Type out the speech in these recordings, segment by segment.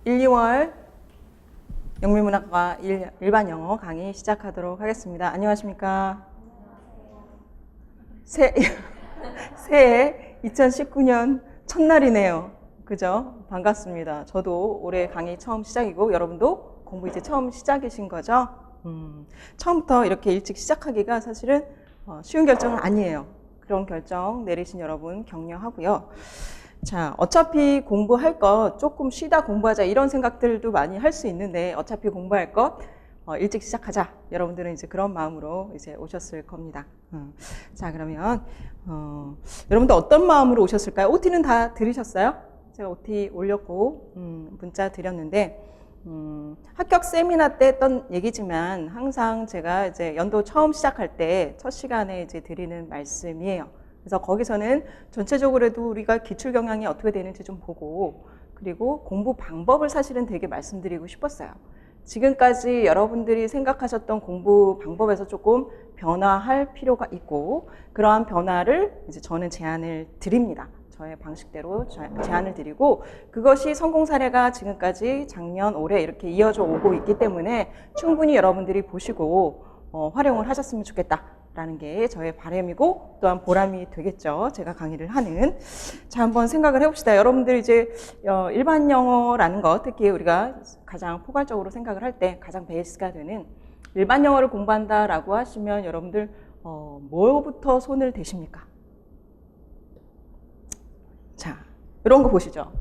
1, 2월 영미문학과 일반 영어 강의 시작하도록 하겠습니다. 안녕하십니까? 새해 2019년 첫날이네요. 그죠? 반갑습니다. 저도 올해 강의 처음 시작이고 여러분도 공부 이제 처음 시작이신 거죠? 처음부터 이렇게 일찍 시작하기가 사실은 쉬운 결정은 아니에요. 그런 결정 내리신 여러분 격려하고요. 자, 어차피 공부할 것 조금 쉬다 공부하자 이런 생각들도 많이 할 수 있는데 어차피 공부할 것 일찍 시작하자. 여러분들은 이제 그런 마음으로 이제 오셨을 겁니다. 자, 그러면 여러분들 어떤 마음으로 오셨을까요? OT는 다 들으셨어요? 제가 OT 올렸고 문자 드렸는데 합격 세미나 때 했던 얘기지만 항상 제가 이제 연도 처음 시작할 때 첫 시간에 이제 드리는 말씀이에요. 그래서 거기서는 전체적으로도 우리가 기출 경향이 어떻게 되는지 좀 보고 그리고 공부 방법을 사실은 되게 말씀드리고 싶었어요. 지금까지 여러분들이 생각하셨던 공부 방법에서 조금 변화할 필요가 있고 그러한 변화를 이제 저는 제안을 드립니다. 저의 방식대로 제안을 드리고 그것이 성공 사례가 지금까지 작년, 올해 이렇게 이어져 오고 있기 때문에 충분히 여러분들이 보시고 활용을 하셨으면 좋겠다라는 게 저의 바람이고 또한 보람이 되겠죠. 제가 강의를 하는. 자, 한번 생각을 해봅시다. 여러분들 이제 일반 영어라는 것, 특히 우리가 가장 포괄적으로 생각을 할 때 가장 베이스가 되는 일반 영어를 공부한다라고 하시면 여러분들 뭐부터 손을 대십니까? 자, 이런 거 보시죠.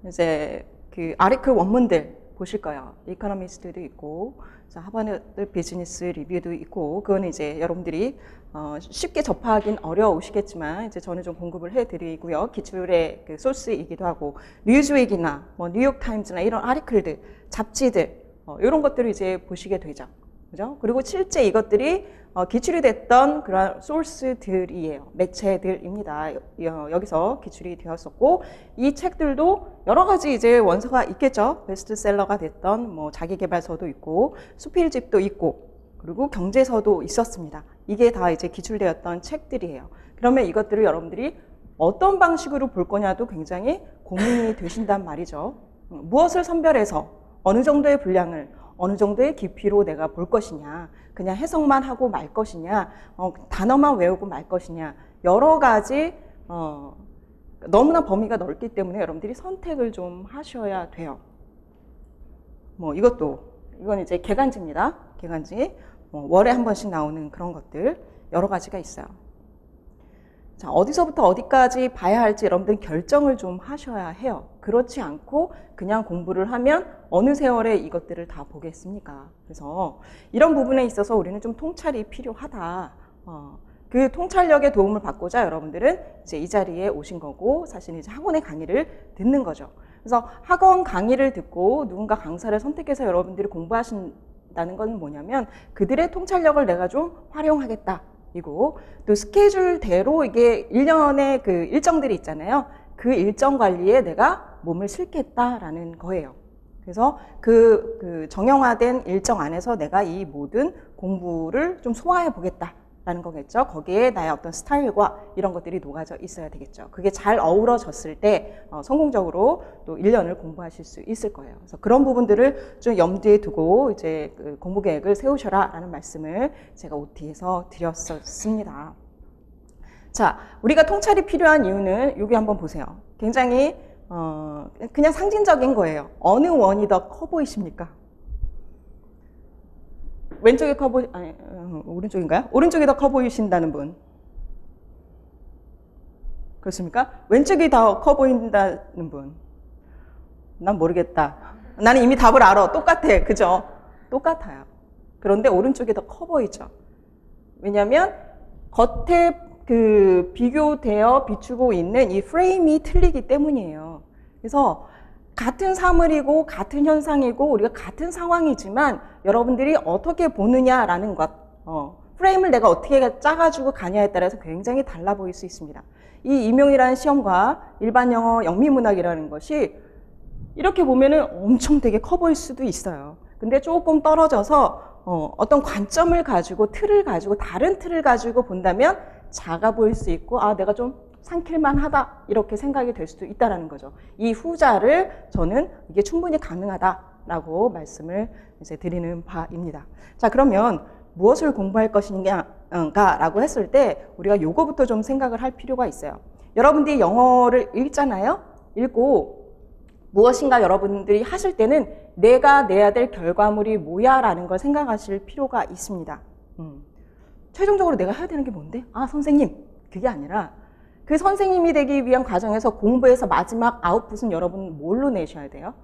이제 그 아리클 원문들 보실 거예요. 이코노미스트도 있고, 자, 하버드 비즈니스 리뷰도 있고, 그거는 이제 여러분들이 쉽게 접하긴 어려우시겠지만, 이제 저는 좀 공급을 해드리고요. 기출의 그 소스이기도 하고, 뉴즈윅이나 뭐 뉴욕 타임즈나 이런 아리클들, 잡지들, 이런 것들을 이제 보시게 되죠. 그죠? 그리고 실제 이것들이 기출이 됐던 그런 소스들이에요. 매체들입니다. 여기서 기출이 되었었고 이 책들도 여러 가지 이제 원서가 있겠죠. 베스트셀러가 됐던 뭐 자기계발서도 있고 수필집도 있고 그리고 경제서도 있었습니다. 이게 다 이제 기출되었던 책들이에요. 그러면 이것들을 여러분들이 어떤 방식으로 볼 거냐도 굉장히 고민이 되신단 말이죠. 무엇을 선별해서 어느 정도의 분량을 어느 정도의 깊이로 내가 볼 것이냐, 그냥 해석만 하고 말 것이냐, 단어만 외우고 말 것이냐, 여러 가지 너무나 범위가 넓기 때문에 여러분들이 선택을 좀 하셔야 돼요. 뭐 이건 이제 개간지입니다. 개간지 월에 한 번씩 나오는 그런 것들 여러 가지가 있어요. 자, 어디서부터 어디까지 봐야 할지 여러분들은 결정을 좀 하셔야 해요. 그렇지 않고 그냥 공부를 하면 어느 세월에 이것들을 다 보겠습니까? 그래서 이런 부분에 있어서 우리는 좀 통찰이 필요하다. 그 통찰력의 도움을 받고자 여러분들은 이제 이 자리에 오신 거고 사실 이제 학원의 강의를 듣는 거죠. 그래서 학원 강의를 듣고 누군가 강사를 선택해서 여러분들이 공부하신다는 건 뭐냐면 그들의 통찰력을 내가 좀 활용하겠다. 이고 또 스케줄대로 이게 1년의 그 일정들이 있잖아요. 그 일정 관리에 내가 몸을 싣겠다라는 거예요. 그래서 그 정형화된 일정 안에서 내가 이 모든 공부를 좀 소화해 보겠다라는 거겠죠. 거기에 나의 어떤 스타일과 이런 것들이 녹아져 있어야 되겠죠. 그게 잘 어우러졌을 때 성공적으로 또 1년을 공부하실 수 있을 거예요. 그래서 그런 부분들을 좀 염두에 두고 이제 그 공부 계획을 세우셔라라는 말씀을 제가 OT에서 드렸었습니다. 자, 우리가 통찰이 필요한 이유는 여기 한번 보세요. 굉장히 그냥 상징적인 거예요. 어느 원이 더 커 보이십니까? 왼쪽이 오른쪽인가요? 오른쪽이 더 커 보이신다는 분. 그렇습니까? 왼쪽이 더 커 보인다는 분. 난 모르겠다. 나는 이미 답을 알아. 똑같아. 그죠? 똑같아요. 그런데 오른쪽이 더 커 보이죠. 왜냐하면 겉에 그 비교되어 비추고 있는 이 프레임이 틀리기 때문이에요. 그래서 같은 사물이고 같은 현상이고 우리가 같은 상황이지만 여러분들이 어떻게 보느냐라는 것, 프레임을 내가 어떻게 짜가지고 가냐에 따라서 굉장히 달라 보일 수 있습니다. 이 임용이라는 시험과 일반 영어 영미문학이라는 것이 이렇게 보면은 엄청 되게 커 보일 수도 있어요. 근데 조금 떨어져서 어떤 관점을 가지고 틀을 가지고 다른 틀을 가지고 본다면 작아 보일 수 있고 아 내가 좀 삼킬만 하다 이렇게 생각이 될 수도 있다는 거죠. 이 후자를 저는 이게 충분히 가능하다라고 말씀을 이제 드리는 바입니다. 자, 그러면 무엇을 공부할 것인가라고 했을 때 우리가 요거부터 좀 생각을 할 필요가 있어요. 여러분들이 영어를 읽잖아요. 읽고 무엇인가 여러분들이 하실 때는 내가 내야 될 결과물이 뭐야 라는 걸 생각하실 필요가 있습니다. 최종적으로 내가 해야 되는 게 뭔데? 아, 선생님. 그게 아니라 그 선생님이 되기 위한 과정에서 공부해서 마지막 아웃풋은 여러분 뭘로 내셔야 돼요?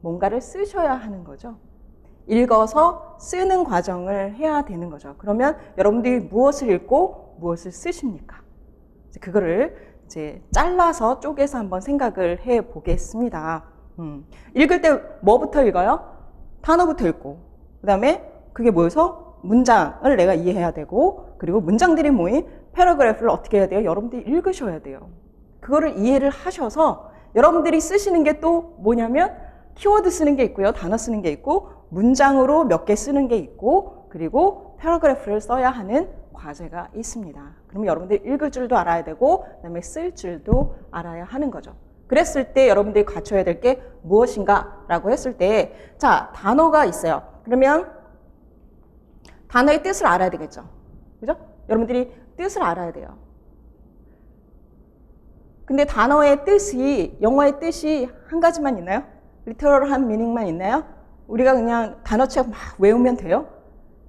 뭔가를 쓰셔야 하는 거죠. 읽어서 쓰는 과정을 해야 되는 거죠. 그러면 여러분들이 무엇을 읽고 무엇을 쓰십니까? 그거를 이제 잘라서 쪼개서 한번 생각을 해 보겠습니다. 읽을 때 뭐부터 읽어요? 단어부터 읽고, 그 다음에 그게 모여서 문장을 내가 이해해야 되고, 그리고 문장들이 모인 패러그래프를 어떻게 해야 돼요? 여러분들이 읽으셔야 돼요. 그거를 이해를 하셔서 여러분들이 쓰시는 게 또 뭐냐면 키워드 쓰는 게 있고요. 단어 쓰는 게 있고, 문장으로 몇 개 쓰는 게 있고, 그리고 패러그래프를 써야 하는 과제가 있습니다. 그러면 여러분들이 읽을 줄도 알아야 되고 그다음에 쓸 줄도 알아야 하는 거죠. 그랬을 때 여러분들이 갖춰야 될 게 무엇인가 라고 했을 때, 자, 단어가 있어요. 그러면 단어의 뜻을 알아야 되겠죠. 그죠? 여러분들이 뜻을 알아야 돼요. 근데 단어의 뜻이, 영어의 뜻이 한 가지만 있나요? 리터럴한 미닝만 있나요? 우리가 그냥 단어책 막 외우면 돼요?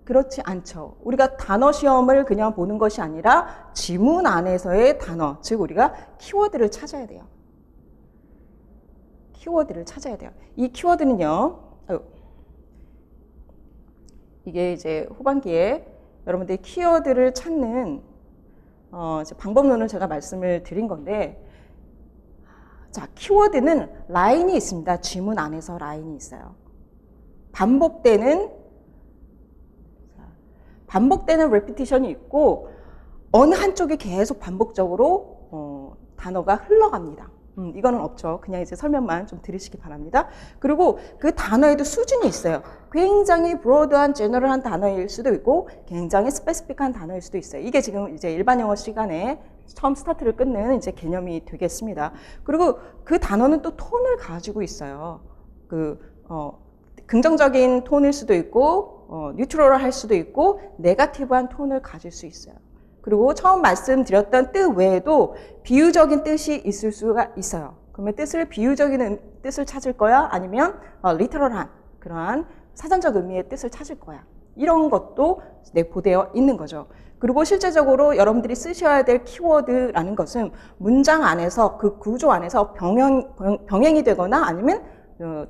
그렇지 않죠. 우리가 단어 시험을 그냥 보는 것이 아니라 지문 안에서의 단어, 즉 우리가 키워드를 찾아야 돼요. 키워드를 찾아야 돼요. 이 키워드는요, 이게 이제 후반기에 여러분들이 키워드를 찾는 방법론을 제가 말씀을 드린 건데, 자, 키워드는 라인이 있습니다. 지문 안에서 라인이 있어요. 반복되는 repetition이 있고 어느 한쪽이 계속 반복적으로 단어가 흘러갑니다. 이거는 없죠. 그냥 이제 설명만 좀 들으시기 바랍니다. 그리고 그 단어에도 수준이 있어요. 굉장히 브로드한 제너럴한 단어일 수도 있고 굉장히 스페시픽한 단어일 수도 있어요. 이게 지금 이제 일반 영어 시간에 처음 스타트를 끊는 이제 개념이 되겠습니다. 그리고 그 단어는 또 톤을 가지고 있어요. 긍정적인 톤일 수도 있고 뉴트럴할 수도 있고 네거티브한 톤을 가질 수 있어요. 그리고 처음 말씀드렸던 뜻 외에도 비유적인 뜻이 있을 수가 있어요. 그러면 비유적인 뜻을 찾을 거야? 아니면 리터럴한 그러한 사전적 의미의 뜻을 찾을 거야? 이런 것도 내포되어 있는 거죠. 그리고 실제적으로 여러분들이 쓰셔야 될 키워드라는 것은 문장 안에서 그 구조 안에서 병행이 되거나 아니면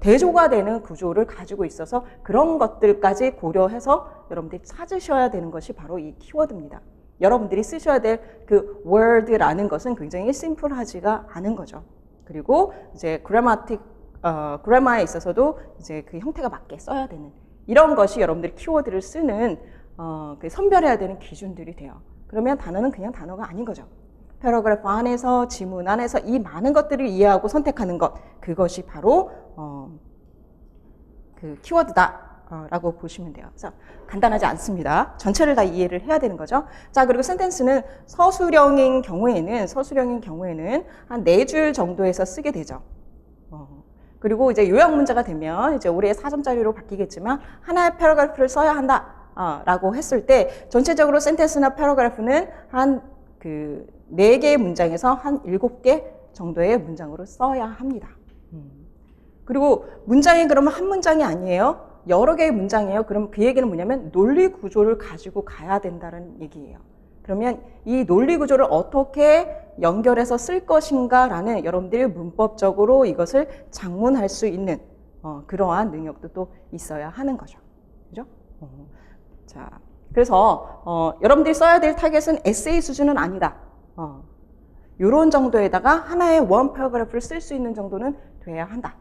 대조가 되는 구조를 가지고 있어서 그런 것들까지 고려해서 여러분들이 찾으셔야 되는 것이 바로 이 키워드입니다. 여러분들이 쓰셔야 될 그 word라는 것은 굉장히 심플하지가 않은 거죠. 그리고 이제 그래마에 있어서도 이제 그 형태가 맞게 써야 되는 이런 것이 여러분들이 키워드를 쓰는 선별해야 되는 기준들이 돼요. 그러면 단어는 그냥 단어가 아닌 거죠. 패러그래프 안에서, 지문 안에서 이 많은 것들을 이해하고 선택하는 것, 그것이 바로 그 키워드다 라고 보시면 돼요. 그래서 간단하지 않습니다. 전체를 다 이해를 해야 되는 거죠. 자, 그리고 센텐스는 서술형인 경우에는 한 4줄 정도에서 쓰게 되죠. 그리고 이제 요약 문제가 되면 이제 올해 4점짜리로 바뀌겠지만 하나의 패러그래프를 써야 한다 라고 했을 때 전체적으로 센텐스나 패러그래프는 한 4개의 문장에서 한 7개 정도의 문장으로 써야 합니다. 그리고 문장이 그러면 한 문장이 아니에요. 여러 개의 문장이에요. 그럼 그 얘기는 뭐냐면 논리 구조를 가지고 가야 된다는 얘기예요. 그러면 이 논리 구조를 어떻게 연결해서 쓸 것인가라는 여러분들이 문법적으로 이것을 작문할 수 있는 그러한 능력도 또 있어야 하는 거죠. 그죠? 자, 그래서 여러분들이 써야 될 타겟은 에세이 수준은 아니다. 이런 정도에다가 하나의 원 패러그래프를 쓸 수 있는 정도는 돼야 한다.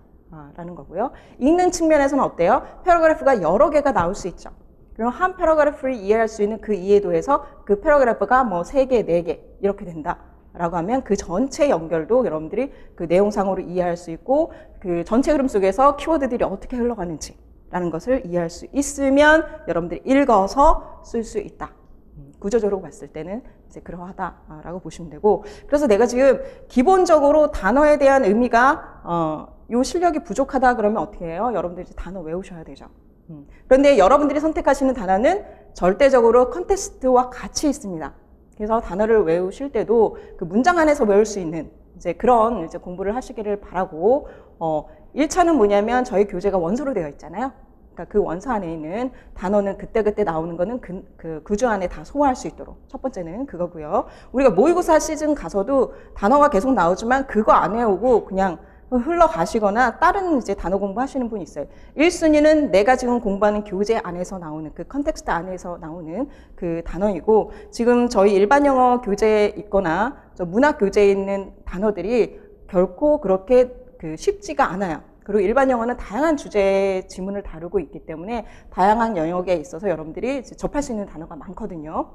라는 거고요. 읽는 측면에서는 어때요? 패러그래프가 여러 개가 나올 수 있죠. 그럼 한 패러그래프를 이해할 수 있는 그 이해도에서 그 패러그래프가 뭐 3개, 4개 이렇게 된다. 라고 하면 그 전체 연결도 여러분들이 그 내용상으로 이해할 수 있고 그 전체 흐름 속에서 키워드들이 어떻게 흘러가는지 라는 것을 이해할 수 있으면 여러분들이 읽어서 쓸 수 있다. 구조적으로 봤을 때는 이제 그러하다라고 보시면 되고, 그래서 내가 지금 기본적으로 단어에 대한 의미가 요 실력이 부족하다 그러면 어떻게 해요? 여러분들이 이제 단어 외우셔야 되죠. 그런데 여러분들이 선택하시는 단어는 절대적으로 컨텍스트와 같이 있습니다. 그래서 단어를 외우실 때도 그 문장 안에서 외울 수 있는 이제 그런 이제 공부를 하시기를 바라고, 1차는 뭐냐면 저희 교재가 원서로 되어 있잖아요. 그러니까 그 원서 안에 있는 단어는 그때그때 나오는 거는 그 구조 안에 다 소화할 수 있도록 첫 번째는 그거고요. 우리가 모의고사 시즌 가서도 단어가 계속 나오지만 그거 안 외우고 그냥 흘러가시거나 다른 이제 단어 공부하시는 분이 있어요. 1순위는 내가 지금 공부하는 교재 안에서 나오는 그 컨텍스트 안에서 나오는 그 단어이고, 지금 저희 일반 영어 교재에 있거나 저 문학 교재에 있는 단어들이 결코 그렇게 쉽지가 않아요. 그리고 일반 영어는 다양한 주제의 지문을 다루고 있기 때문에 다양한 영역에 있어서 여러분들이 접할 수 있는 단어가 많거든요.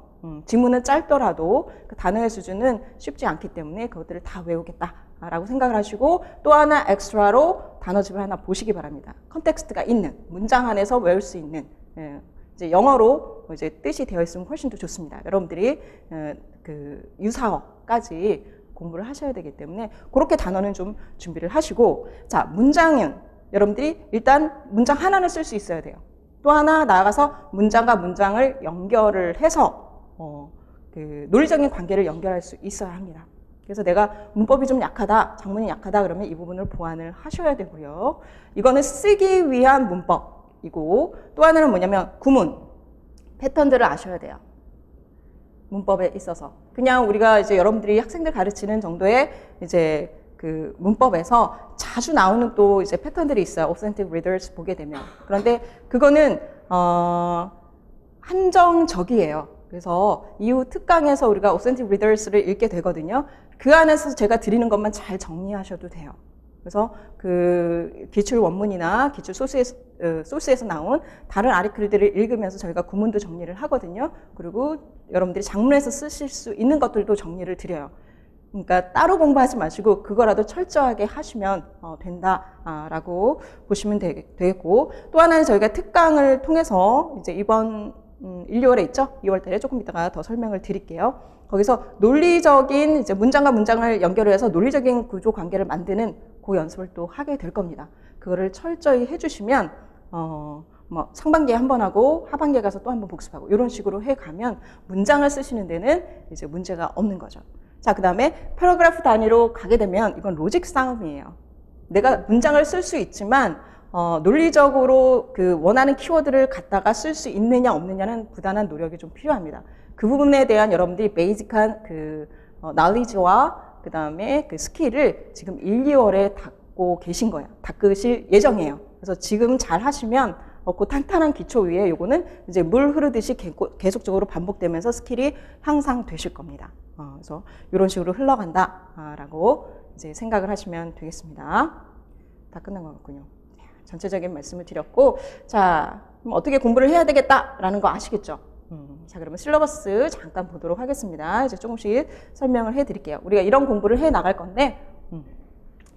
지문은 짧더라도 그 단어의 수준은 쉽지 않기 때문에 그것들을 다 외우겠다라고 생각을 하시고, 또 하나 엑스트라로 단어집을 하나 보시기 바랍니다. 컨텍스트가 있는 문장 안에서 외울 수 있는, 이제 영어로 이제 뜻이 되어 있으면 훨씬 더 좋습니다. 여러분들이 그 유사어까지 공부를 하셔야 되기 때문에 그렇게 단어는 좀 준비를 하시고, 자, 문장은 여러분들이 일단 문장 하나는 쓸 수 있어야 돼요. 또 하나 나아가서 문장과 문장을 연결을 해서 그 논리적인 관계를 연결할 수 있어야 합니다. 그래서 내가 문법이 좀 약하다, 작문이 약하다 그러면 이 부분을 보완을 하셔야 되고요. 이거는 쓰기 위한 문법이고, 또 하나는 뭐냐면 구문, 패턴들을 아셔야 돼요. 문법에 있어서 그냥 우리가 이제 여러분들이 학생들 가르치는 정도의 이제 그 문법에서 자주 나오는 또 이제 패턴들이 있어요. Authentic Readers 보게 되면. 그런데 그거는 한정적이에요. 그래서 이후 특강에서 우리가 Authentic Readers를 읽게 되거든요. 그 안에서 제가 드리는 것만 잘 정리하셔도 돼요. 그래서 그 기출 원문이나 기출 소스에서 나온 다른 아티클들을 읽으면서 저희가 구문도 정리를 하거든요. 그리고 여러분들이 작문에서 쓰실 수 있는 것들도 정리를 드려요. 그러니까 따로 공부하지 마시고 그거라도 철저하게 하시면 된다라고 보시면 되겠고, 또 하나는 저희가 특강을 통해서 이제 이번 1, 2월에 있죠? 2월 달에 조금 이따가 더 설명을 드릴게요. 거기서 논리적인 이제 문장과 문장을 연결해서 논리적인 구조 관계를 만드는 그 연습을 또 하게 될 겁니다. 그거를 철저히 해주시면 뭐 상반기에 한 번 하고 하반기에 가서 또 한 번 복습하고 이런 식으로 해가면 문장을 쓰시는 데는 이제 문제가 없는 거죠. 자, 그 다음에 패러그래프 단위로 가게 되면 이건 로직 싸움이에요. 내가 문장을 쓸 수 있지만 논리적으로 그 원하는 키워드를 갖다가 쓸 수 있느냐 없느냐는 부단한 노력이 좀 필요합니다. 그 부분에 대한 여러분들이 베이직한 그 knowledge와 그 다음에 그 스킬을 지금 1, 2월에 닦고 계신 거예요. 닦으실 예정이에요. 그래서 지금 잘 하시면 그 탄탄한 기초 위에 요거는 이제 물 흐르듯이 계속적으로 반복되면서 스킬이 향상되실 겁니다. 그래서 이런 식으로 흘러간다라고 이제 생각을 하시면 되겠습니다. 다 끝난 것 같군요. 전체적인 말씀을 드렸고, 자, 그럼 어떻게 공부를 해야 되겠다라는 거 아시겠죠? 자, 그러면 실러버스 잠깐 보도록 하겠습니다. 이제 조금씩 설명을 해드릴게요. 우리가 이런 공부를 해 나갈 건데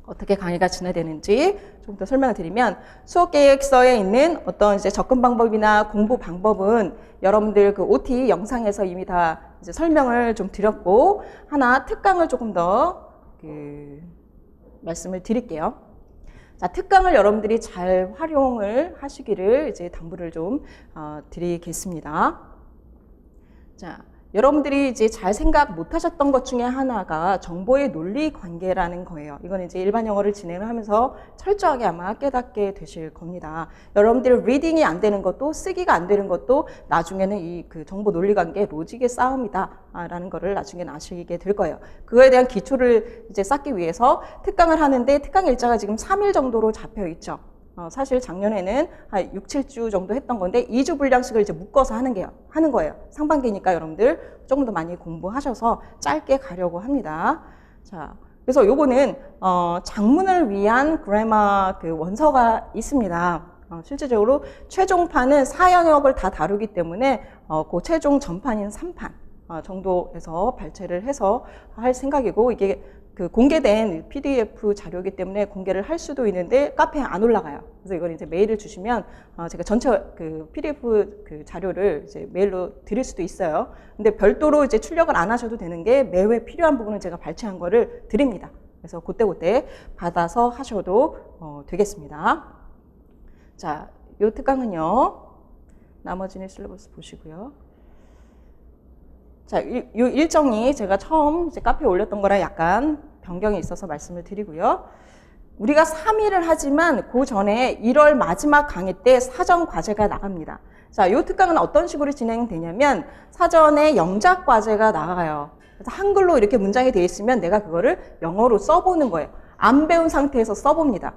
어떻게 강의가 진행되는지 좀 더 설명을 드리면, 수업 계획서에 있는 어떤 이제 접근 방법이나 공부 방법은 여러분들 그 OT 영상에서 이미 다 이제 설명을 좀 드렸고, 하나 특강을 조금 더 말씀을 드릴게요. 자, 특강을 여러분들이 잘 활용을 하시기를 이제 당부를 좀 드리겠습니다. 자, 여러분들이 이제 잘 생각 못 하셨던 것 중에 하나가 정보의 논리 관계라는 거예요. 이건 이제 일반 영어를 진행을 하면서 철저하게 아마 깨닫게 되실 겁니다. 여러분들이 리딩이 안 되는 것도 쓰기가 안 되는 것도 나중에는 이 그 정보 논리 관계 로직의 싸움이다라는 거를 나중에는 아시게 될 거예요. 그거에 대한 기초를 이제 쌓기 위해서 특강을 하는데 특강 일자가 지금 3일 정도로 잡혀 있죠. 사실 작년에는 한 6, 7주 정도 했던 건데 2주 분량씩을 이제 묶어서 하는 거예요. 상반기니까 여러분들 조금 더 많이 공부하셔서 짧게 가려고 합니다. 자, 그래서 요거는 작문을 위한 그래머 그 원서가 있습니다. 실질적으로 최종판은 4영역을 다 다루기 때문에 그 최종 전판인 3판 정도에서 발췌를 해서 할 생각이고, 이게 그 공개된 PDF 자료이기 때문에 공개를 할 수도 있는데 카페에 안 올라가요. 그래서 이걸 이제 메일을 주시면 제가 전체 그 PDF 그 자료를 이제 메일로 드릴 수도 있어요. 근데 별도로 이제 출력을 안 하셔도 되는 게 매회 필요한 부분은 제가 발췌한 거를 드립니다. 그래서 그때 받아서 하셔도 되겠습니다. 자, 이 특강은요. 나머지는 실러버스 보시고요. 자, 이 일정이 제가 처음 이제 카페에 올렸던 거랑 약간 변경이 있어서 말씀을 드리고요. 우리가 3일을 하지만 그 전에 1월 마지막 강의 때 사전 과제가 나갑니다. 자, 이 특강은 어떤 식으로 진행되냐면 사전에 영작 과제가 나가요. 그래서 한글로 이렇게 문장이 되어 있으면 내가 그거를 영어로 써보는 거예요. 안 배운 상태에서 써봅니다.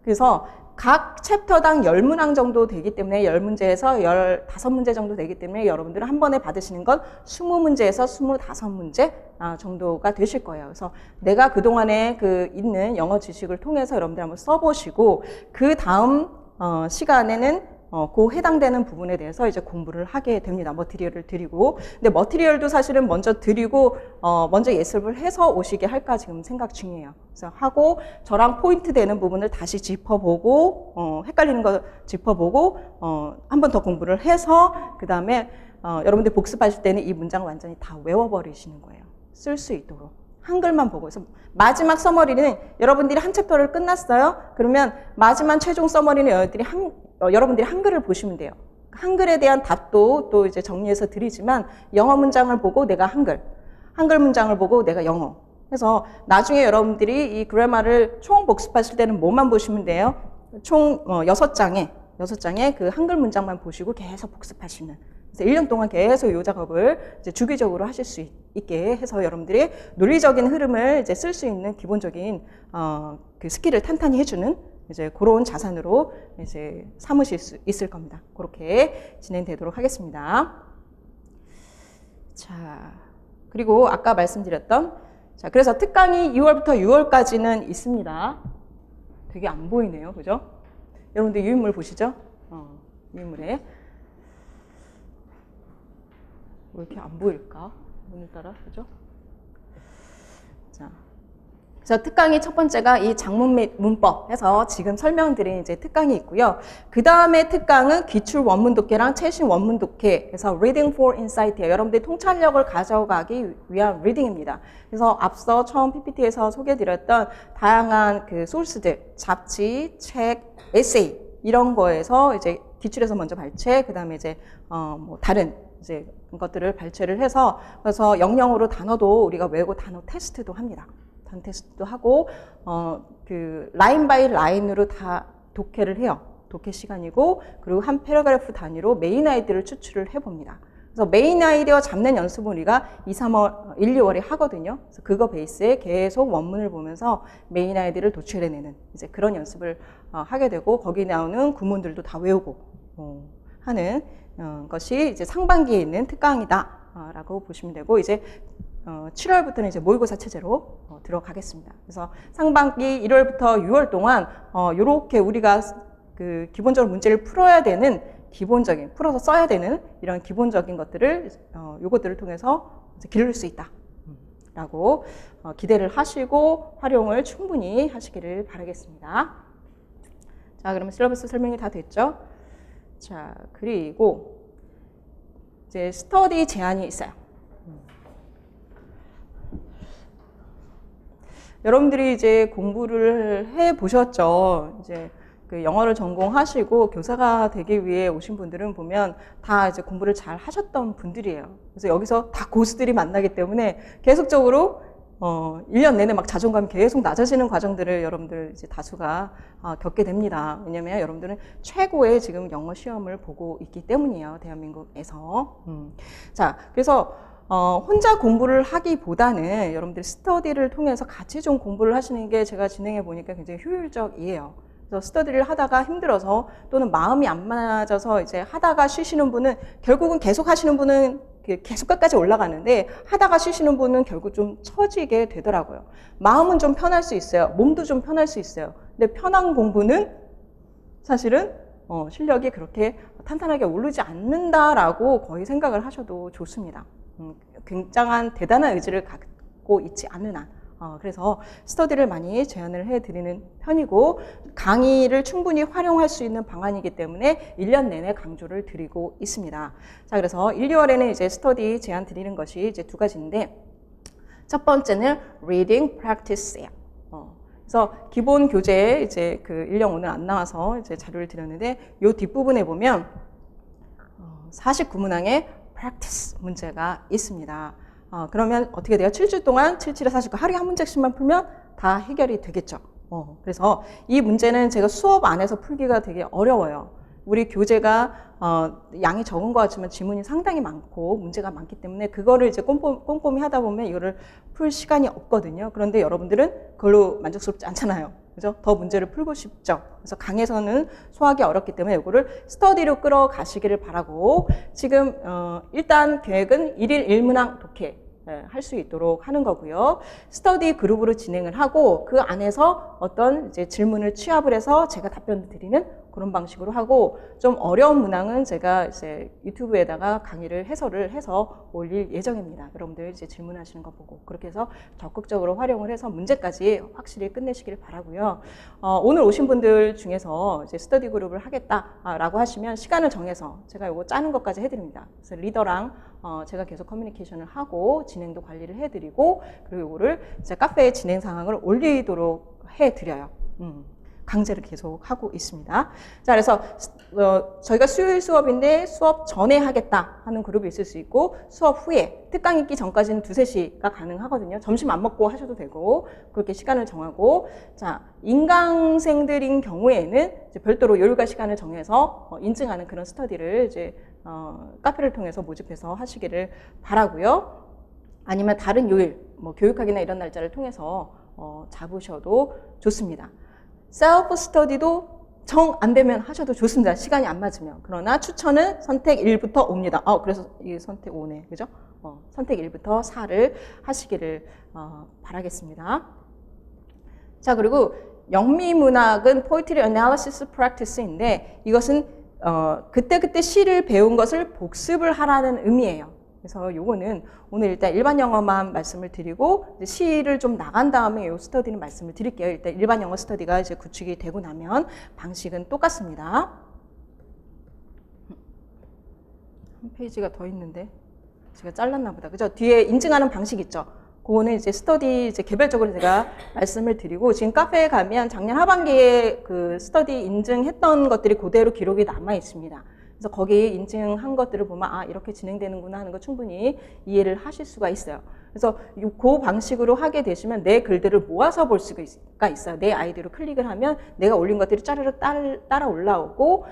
그래서 각 챕터당 10문항 정도 되기 때문에 10문제에서 15문제 정도 되기 때문에 여러분들은 한 번에 받으시는 건 20문제에서 25문제 정도가 되실 거예요. 그래서 내가 그동안에 그 있는 영어 지식을 통해서 여러분들 한번 써보시고 그 다음 시간에는 그 해당되는 부분에 대해서 이제 공부를 하게 됩니다. 머티리얼을 드리고. 근데 머티리얼도 사실은 먼저 드리고, 먼저 예습을 해서 오시게 할까 지금 생각 중이에요. 그래서 하고, 저랑 포인트 되는 부분을 다시 짚어보고, 헷갈리는 거 짚어보고, 한 번 더 공부를 해서, 그 다음에, 여러분들 복습하실 때는 이 문장 완전히 다 외워버리시는 거예요. 쓸 수 있도록. 한글만 보고. 그래서 마지막 서머리는 여러분들이 한 챕터를 끝났어요. 그러면 마지막 최종 서머리는 여러분들이 한글을 보시면 돼요. 한글에 대한 답도 또 이제 정리해서 드리지만 영어 문장을 보고 내가 한글 문장을 보고 내가 영어. 그래서 나중에 여러분들이 이 그래마를 총 복습하실 때는 뭐만 보시면 돼요? 총 6장에 그 한글 문장만 보시고 계속 복습하시는. 그래서 1년 동안 계속 이 작업을 이제 주기적으로 하실 수 있게 해서 여러분들이 논리적인 흐름을 이제 쓸 수 있는 기본적인 그 스킬을 탄탄히 해주는 이제 그런 자산으로 이제 삼으실 수 있을 겁니다. 그렇게 진행되도록 하겠습니다. 자, 그리고 아까 말씀드렸던 자, 그래서 특강이 2월부터 6월까지는 있습니다. 되게 안 보이네요, 그죠? 여러분들 유인물 보시죠? 유인물에 왜 이렇게 안 보일까? 오늘따라, 그죠? 자. 그래서 특강이 첫 번째가 이 작문 및 문법 해서 지금 설명드린 이제 특강이 있고요. 그 다음에 특강은 기출 원문 독해랑 최신 원문 독해. 그래서 Reading for Insight예요. 여러분들이 통찰력을 가져가기 위한 리딩입니다. 그래서 앞서 처음 PPT에서 소개드렸던 다양한 그 소스들, 잡지, 책, 에세이 이런 거에서 이제 기출에서 먼저 발췌, 그 다음에 이제 뭐 다른 이제 것들을 발췌를 해서 그래서 영영으로 단어도 우리가 외우고 단어 테스트도 합니다. 단어 테스트도 하고 그 라인 바이 라인으로 다 독해를 해요. 독해 시간이고 그리고 한 패러그래프 단위로 메인 아이디어를 추출을 해봅니다. 그래서 메인 아이디어 잡는 연습은 우리가 2, 3월, 1, 2월에 하거든요. 그래서 그거 베이스에 계속 원문을 보면서 메인 아이디어를 도출해내는 이제 그런 연습을 하게 되고 거기 나오는 구문들도 다 외우고 하는 것이 이제 상반기에 있는 특강이다라고 보시면 되고 이제 7월부터는 이제 모의고사 체제로 들어가겠습니다. 그래서 상반기 1월부터 6월 동안 요렇게 우리가 그 기본적으로 문제를 풀어야 되는 기본적인 풀어서 써야 되는 이런 기본적인 것들을 요것들을 통해서 이제 기를 수 있다라고 기대를 하시고 활용을 충분히 하시기를 바라겠습니다. 자, 그러면 실러버스 설명이 다 됐죠? 자, 그리고 이제 스터디 제한이 있어요. 여러분들이 이제 공부를 해 보셨죠. 이제 그 영어를 전공하시고 교사가 되기 위해 오신 분들은 보면 다 이제 공부를 잘 하셨던 분들이에요. 그래서 여기서 다 고수들이 만나기 때문에 계속적으로 1년 내내 막 자존감이 계속 낮아지는 과정들을 여러분들 이제 다수가 겪게 됩니다. 왜냐면 여러분들은 최고의 지금 영어 시험을 보고 있기 때문이에요. 대한민국에서. 자, 그래서 혼자 공부를 하기보다는 여러분들 스터디를 통해서 같이 좀 공부를 하시는 게 제가 진행해 보니까 굉장히 효율적이에요. 그래서 스터디를 하다가 힘들어서 또는 마음이 안 맞아서 이제 하다가 쉬시는 분은 결국은 계속 하시는 분은 계속 끝까지 올라가는데 하다가 쉬시는 분은 결국 좀 처지게 되더라고요. 마음은 좀 편할 수 있어요. 몸도 좀 편할 수 있어요. 근데 편한 공부는 사실은 실력이 그렇게 탄탄하게 오르지 않는다라고 거의 생각을 하셔도 좋습니다. 굉장한 대단한 의지를 갖고 있지 않는 한. 그래서 스터디를 많이 제안을 해드리는 편이고 강의를 충분히 활용할 수 있는 방안이기 때문에 1년 내내 강조를 드리고 있습니다. 자, 그래서 1, 2월에는 이제 스터디 제안 드리는 것이 이제 두 가지인데 첫 번째는 reading practice예요. 그래서 기본 교재 이제 그 일령 오늘 안 나와서 이제 자료를 드렸는데 요 뒷부분에 보면 49문항의 practice 문제가 있습니다. 그러면 어떻게 돼요? 7주 동안 77에 49 하루에 한 문제씩만 풀면 다 해결이 되겠죠. 그래서 이 문제는 제가 수업 안에서 풀기가 되게 어려워요. 우리 교재가 양이 적은 것 같지만 지문이 상당히 많고 문제가 많기 때문에 그거를 이제 꼼꼼히 하다 보면 이거를 풀 시간이 없거든요. 그런데 여러분들은 그걸로 만족스럽지 않잖아요. 그죠? 더 문제를 풀고 싶죠. 그래서 강에서는 소화하기 어렵기 때문에 이거를 스터디로 끌어가시기를 바라고 지금 일단 계획은 1일 1문항 독해 할 수 있도록 하는 거고요. 스터디 그룹으로 진행을 하고 그 안에서 어떤 이제 질문을 취합을 해서 제가 답변을 드리는 그런 방식으로 하고 좀 어려운 문항은 제가 이제 유튜브에다가 강의를 해설을 해서 올릴 예정입니다. 여러분들 이제 질문하시는 거 보고 그렇게 해서 적극적으로 활용을 해서 문제까지 확실히 끝내시길 바라고요. 오늘 오신 분들 중에서 이제 스터디 그룹을 하겠다라고 하시면 시간을 정해서 제가 이거 짜는 것까지 해드립니다. 그래서 리더랑 제가 계속 커뮤니케이션을 하고 진행도 관리를 해드리고 그리고 이거를 제 카페에 진행 상황을 올리도록 해드려요. 강제를 계속 하고 있습니다. 자, 그래서 저희가 수요일 수업인데 수업 전에 하겠다 하는 그룹이 있을 수 있고 수업 후에 특강 있기 전까지는 2-3시가 가능하거든요. 점심 안 먹고 하셔도 되고 그렇게 시간을 정하고 자, 인강생들인 경우에는 이제 별도로 요일과 시간을 정해서 인증하는 그런 스터디를 이제 카페를 통해서 모집해서 하시기를 바라고요. 아니면 다른 요일, 뭐 교육학이나 이런 날짜를 통해서 잡으셔도 좋습니다. 셀프 스터디도 정 안 되면 하셔도 좋습니다. 시간이 안 맞으면. 그러나 추천은 선택 1부터 5입니다. 그래서 이게 선택 5네. 그죠? 선택 1부터 4를 하시기를 바라겠습니다. 자, 그리고 영미문학은 Poetry Analysis Practice인데 이것은 그때그때 시를 배운 것을 복습을 하라는 의미예요. 그래서 요거는 오늘 일단 일반 영어만 말씀을 드리고 시를 좀 나간 다음에 요 스터디는 말씀을 드릴게요. 일단 일반 영어 스터디가 이제 구축이 되고 나면 방식은 똑같습니다. 한 페이지가 더 있는데 제가 잘랐나 보다. 그죠? 뒤에 인증하는 방식 있죠? 그거는 이제 스터디 이제 개별적으로 제가 말씀을 드리고 지금 카페에 가면 작년 하반기에 그 스터디 인증했던 것들이 그대로 기록이 남아 있습니다. 그래서 거기 인증한 것들을 보면 이렇게 진행되는구나 하는 거 충분히 이해를 하실 수가 있어요. 그래서 그 방식으로 하게 되시면 내 글들을 모아서 볼 수가 있어요. 내 아이디로 클릭을 하면 내가 올린 것들이 짜르륵 따라 올라오고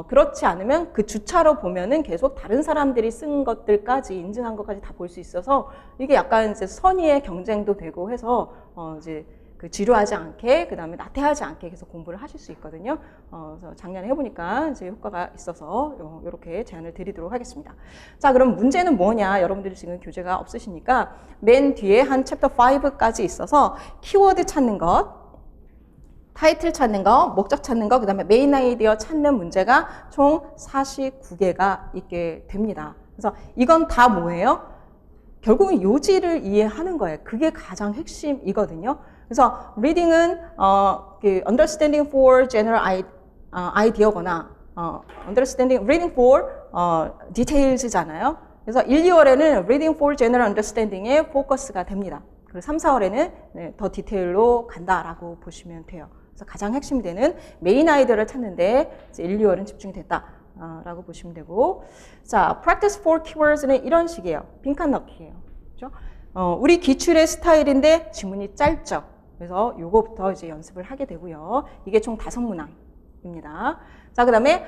그렇지 않으면 그 주차로 보면은 계속 다른 사람들이 쓴 것들까지 인증한 것까지 다 볼 수 있어서 이게 약간 이제 선의의 경쟁도 되고 해서 이제 그 지루하지 않게 그 다음에 나태하지 않게 계속 공부를 하실 수 있거든요. 그래서 작년에 해보니까 이제 효과가 있어서 이렇게 제안을 드리도록 하겠습니다. 자, 그럼 문제는 뭐냐? 여러분들이 지금 교재가 없으시니까 맨 뒤에 한 챕터 5까지 있어서 키워드 찾는 것, 타이틀 찾는 거, 목적 찾는 거, 그 다음에 메인 아이디어 찾는 문제가 총 49개가 있게 됩니다. 그래서 이건 다 뭐예요? 결국은 요지를 이해하는 거예요. 그게 가장 핵심이거든요. 그래서 reading은 그 understanding for general idea거나 reading for details잖아요. 그래서 1, 2월에는 reading for general understanding에 포커스가 됩니다. 그리고 3, 4월에는 더 디테일로 간다라고 보시면 돼요. 그래서 가장 핵심이 되는 메인 아이디어를 찾는데 이제 1, 2월은 집중이 됐다. 라고 보시면 되고 자, practice for keywords는 이런 식이에요. 빈칸 넣기예요. 그렇죠? 우리 기출의 스타일인데 지문이 짧죠. 그래서 요거부터 이제 연습을 하게 되고요. 이게 총 5문항입니다. 자, 그 다음에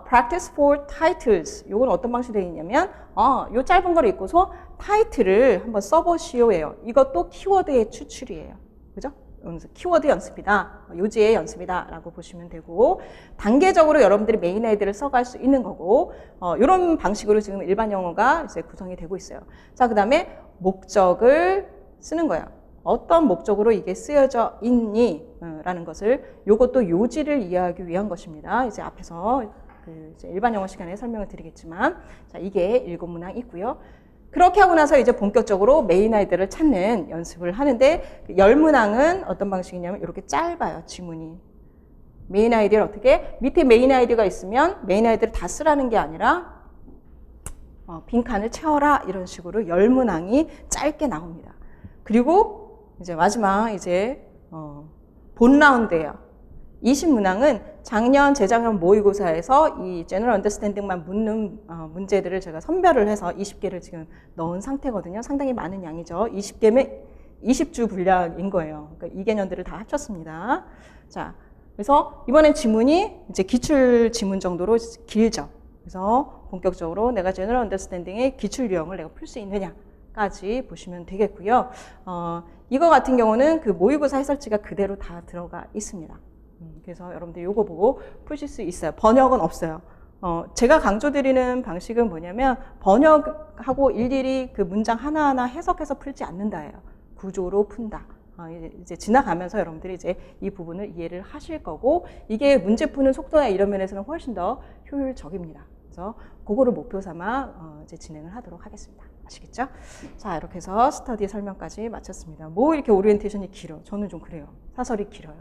practice for titles. 요건 어떤 방식이 되어 있냐면 요 짧은 걸 읽고서 타이틀을 한번 써보시오예요. 이것도 키워드의 추출이에요. 그죠? 키워드 연습이다, 요지의 연습이다 라고 보시면 되고 단계적으로 여러분들이 메인 아이디어를 써갈 수 있는 거고 이런 방식으로 지금 일반 영어가 이제 구성이 되고 있어요. 자, 그 다음에 목적을 쓰는 거예요. 어떤 목적으로 이게 쓰여져 있니? 라는 것을 요것도 요지를 이해하기 위한 것입니다. 이제 앞에서 그 이제 일반 영어 시간에 설명을 드리겠지만 자, 이게 7문항 있고요. 그렇게 하고 나서 이제 본격적으로 메인 아이디어를 찾는 연습을 하는데 열문항은 어떤 방식이냐면 이렇게 짧아요. 지문이. 메인 아이디어를 어떻게? 밑에 메인 아이디어가 있으면 메인 아이디어를 다 쓰라는 게 아니라 빈칸을 채워라 이런 식으로 열문항이 짧게 나옵니다. 그리고 이제 마지막 이제 본 라운드예요. 20문항은 작년, 재작년 모의고사에서 이 General Understanding만 묻는 문제들을 제가 선별을 해서 20개를 지금 넣은 상태거든요. 상당히 많은 양이죠. 20개면 20주 분량인 거예요. 그러니까 이 개념들을 다 합쳤습니다. 자, 그래서 이번엔 지문이 이제 기출 지문 정도로 길죠. 그래서 본격적으로 내가 General Understanding의 기출 유형을 내가 풀 수 있느냐까지 보시면 되겠고요. 이거 같은 경우는 그 모의고사 해설지가 그대로 다 들어가 있습니다. 그래서 여러분들 이거 보고 푸실 수 있어요. 번역은 없어요. 제가 강조드리는 방식은 뭐냐면 번역하고 일일이 그 문장 하나하나 해석해서 풀지 않는다예요. 구조로 푼다. 이제 지나가면서 여러분들이 이제 이 부분을 이해를 하실 거고 이게 문제 푸는 속도나 이런 면에서는 훨씬 더 효율적입니다. 그래서 그거를 목표 삼아 이제 진행을 하도록 하겠습니다. 아시겠죠? 자, 이렇게 해서 스터디 설명까지 마쳤습니다. 뭐 이렇게 오리엔테이션이 길어? 저는 좀 그래요. 사설이 길어요.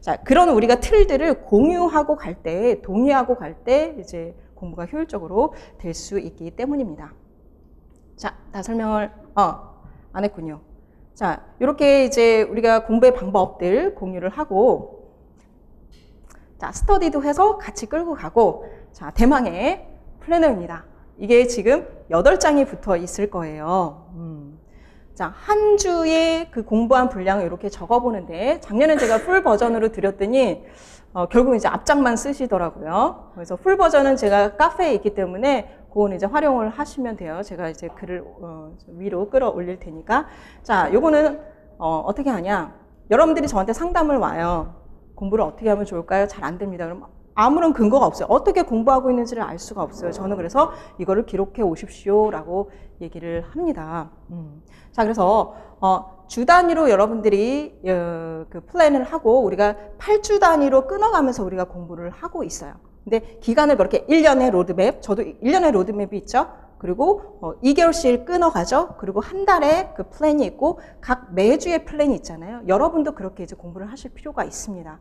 자, 그런 우리가 틀들을 공유하고 갈 때, 동의하고 갈 때 이제 공부가 효율적으로 될 수 있기 때문입니다. 자, 다 설명을 안 했군요. 자, 이렇게 이제 우리가 공부의 방법들 공유를 하고, 자, 스터디도 해서 같이 끌고 가고, 자, 대망의 플래너입니다. 이게 지금 8장이 붙어 있을 거예요. 자, 한 주에 그 공부한 분량을 이렇게 적어보는데, 작년에 제가 풀 버전으로 드렸더니, 결국 이제 앞장만 쓰시더라고요. 그래서 풀 버전은 제가 카페에 있기 때문에, 그건 이제 활용을 하시면 돼요. 제가 이제 글을 위로 끌어올릴 테니까. 자, 요거는 어떻게 하냐. 여러분들이 저한테 상담을 와요. 공부를 어떻게 하면 좋을까요? 잘 안 됩니다. 그럼 아무런 근거가 없어요. 어떻게 공부하고 있는지를 알 수가 없어요. 저는 그래서 이거를 기록해 오십시오라고 얘기를 합니다. 자, 그래서 주 단위로 여러분들이 그 플랜을 하고 우리가 8주 단위로 끊어가면서 우리가 공부를 하고 있어요. 근데 기간을 그렇게 1년의 로드맵, 저도 1년의 로드맵이 있죠. 그리고 2개월씩 끊어가죠. 그리고 한 달에 그 플랜이 있고 각 매주의 플랜이 있잖아요. 여러분도 그렇게 이제 공부를 하실 필요가 있습니다.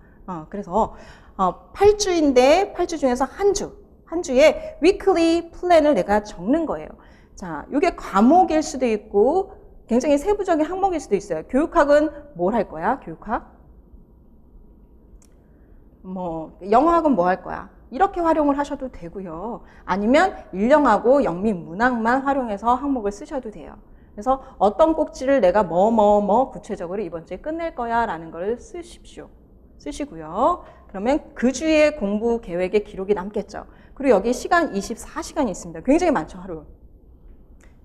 그래서 8주인데 8주 중에서 한 주에 weekly 플랜을 내가 적는 거예요. 자, 이게 과목일 수도 있고 굉장히 세부적인 항목일 수도 있어요. 교육학은 뭘 할 거야? 교육학? 영어학은 뭐 할 거야? 이렇게 활용을 하셔도 되고요. 아니면 인령하고 영민 문학만 활용해서 항목을 쓰셔도 돼요. 그래서 어떤 꼭지를 내가 구체적으로 이번 주에 끝낼 거야 라는 걸 쓰시고요. 그러면 그 주의 공부 계획의 기록이 남겠죠. 그리고 여기 시간 24시간이 있습니다. 굉장히 많죠, 하루.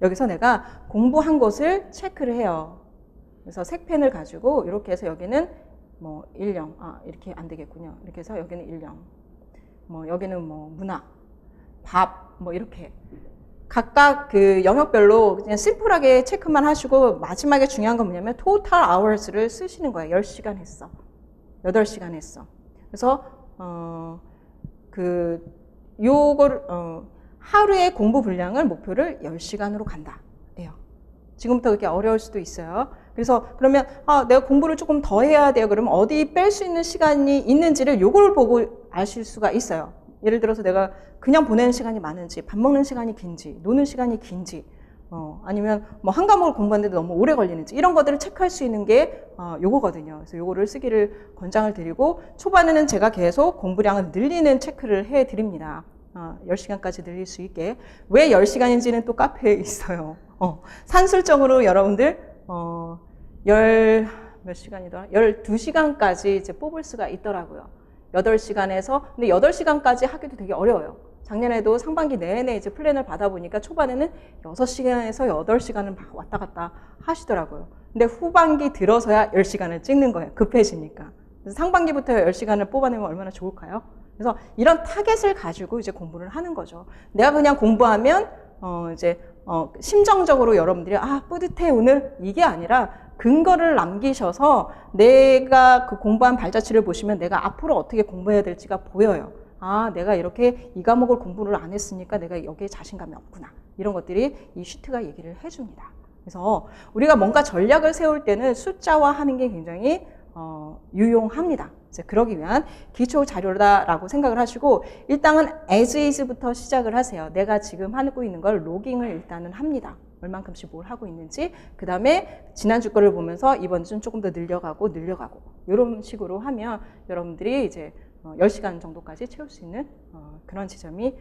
여기서 내가 공부한 것을 체크를 해요. 그래서 색펜을 가지고 이렇게 해서 여기는 일령, 이렇게 안 되겠군요. 이렇게 해서 여기는 일령. 여기는 문학, 밥, 이렇게. 각각 그 영역별로 그냥 심플하게 체크만 하시고 마지막에 중요한 건 뭐냐면 total hours를 쓰시는 거예요. 10시간 했어. 8시간 했어. 그래서, 하루의 공부 분량을 목표를 10시간으로 간다. 예요. 지금부터 그렇게 어려울 수도 있어요. 그래서 그러면 내가 공부를 조금 더 해야 돼요. 그러면 어디 뺄 수 있는 시간이 있는지를 요걸 보고 아실 수가 있어요. 예를 들어서 내가 그냥 보내는 시간이 많은지, 밥 먹는 시간이 긴지, 노는 시간이 긴지, 아니면 한 과목을 공부하는데 너무 오래 걸리는지 이런 것들을 체크할 수 있는 게 요거거든요. 그래서 요거를 쓰기를 권장을 드리고 초반에는 제가 계속 공부량을 늘리는 체크를 해드립니다. 10시간까지 늘릴 수 있게. 왜 10시간인지는 또 카페에 있어요. 산술적으로 여러분들 몇 시간이더라? 12시간까지 이제 뽑을 수가 있더라고요. 8시간에서, 근데 8시간까지 하기도 되게 어려워요. 작년에도 상반기 내내 이제 플랜을 받아보니까 초반에는 6시간에서 8시간을 막 왔다 갔다 하시더라고요. 근데 후반기 들어서야 10시간을 찍는 거예요. 급해지니까. 그래서 상반기부터 10시간을 뽑아내면 얼마나 좋을까요? 그래서 이런 타겟을 가지고 이제 공부를 하는 거죠. 내가 그냥 공부하면, 심정적으로 여러분들이, 뿌듯해, 오늘. 이게 아니라 근거를 남기셔서 내가 그 공부한 발자취를 보시면 내가 앞으로 어떻게 공부해야 될지가 보여요. 내가 이렇게 이 과목을 공부를 안 했으니까 내가 여기에 자신감이 없구나. 이런 것들이 이 시트가 얘기를 해줍니다. 그래서 우리가 뭔가 전략을 세울 때는 숫자화하는 게 굉장히 유용합니다. 이제 그러기 위한 기초 자료다라고 생각을 하시고 일단은 as is부터 시작을 하세요. 내가 지금 하고 있는 걸 로깅을 일단은 합니다. 얼만큼씩 뭘 하고 있는지. 그 다음에 지난주 거를 보면서 이번 주는 조금 더 늘려가고 이런 식으로 하면 여러분들이 이제 10시간 정도까지 채울 수 있는 그런 지점이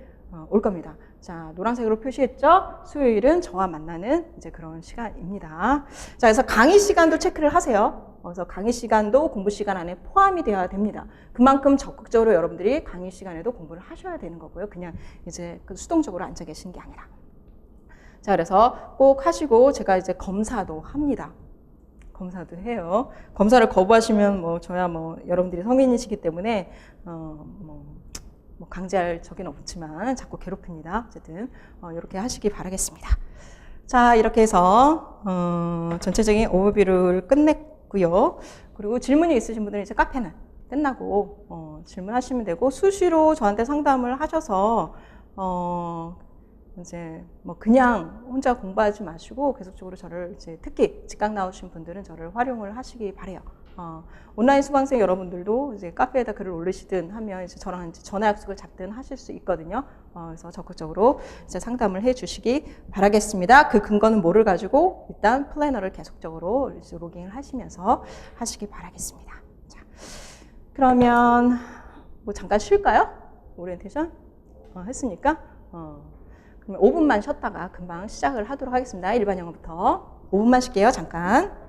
올 겁니다. 자, 노란색으로 표시했죠? 수요일은 저와 만나는 이제 그런 시간입니다. 자, 그래서 강의 시간도 체크를 하세요. 그래서 강의 시간도 공부 시간 안에 포함이 되어야 됩니다. 그만큼 적극적으로 여러분들이 강의 시간에도 공부를 하셔야 되는 거고요. 그냥 이제 수동적으로 앉아 계시는 게 아니라. 자, 그래서 꼭 하시고 제가 이제 검사도 합니다. 검사도 해요. 검사를 거부하시면 뭐 저야 뭐 여러분들이 성인이시기 때문에 뭐 강제할 적은 없지만 자꾸 괴롭힙니다. 어쨌든 이렇게 하시기 바라겠습니다. 자, 이렇게 해서 전체적인 오버뷰를 끝냈고요. 그리고 질문이 있으신 분들은 이제 카페는 끝나고 질문하시면 되고 수시로 저한테 상담을 하셔서 이제 뭐 그냥 혼자 공부하지 마시고 계속적으로 저를 이제 특히 직강 나오신 분들은 저를 활용을 하시기 바래요. 온라인 수강생 여러분들도 이제 카페에다 글을 올리시든 하면 이제 저랑 이제 전화 약속을 잡든 하실 수 있거든요. 그래서 적극적으로 이제 상담을 해 주시기 바라겠습니다. 그 근거는 뭐를 가지고 일단 플래너를 계속적으로 이제 로깅을 하시면서 하시기 바라겠습니다. 자, 그러면 뭐 잠깐 쉴까요? 오리엔테이션 했으니까 그러면 5분만 쉬었다가 금방 시작을 하도록 하겠습니다. 일반 영어부터 5분만 쉴게요. 잠깐.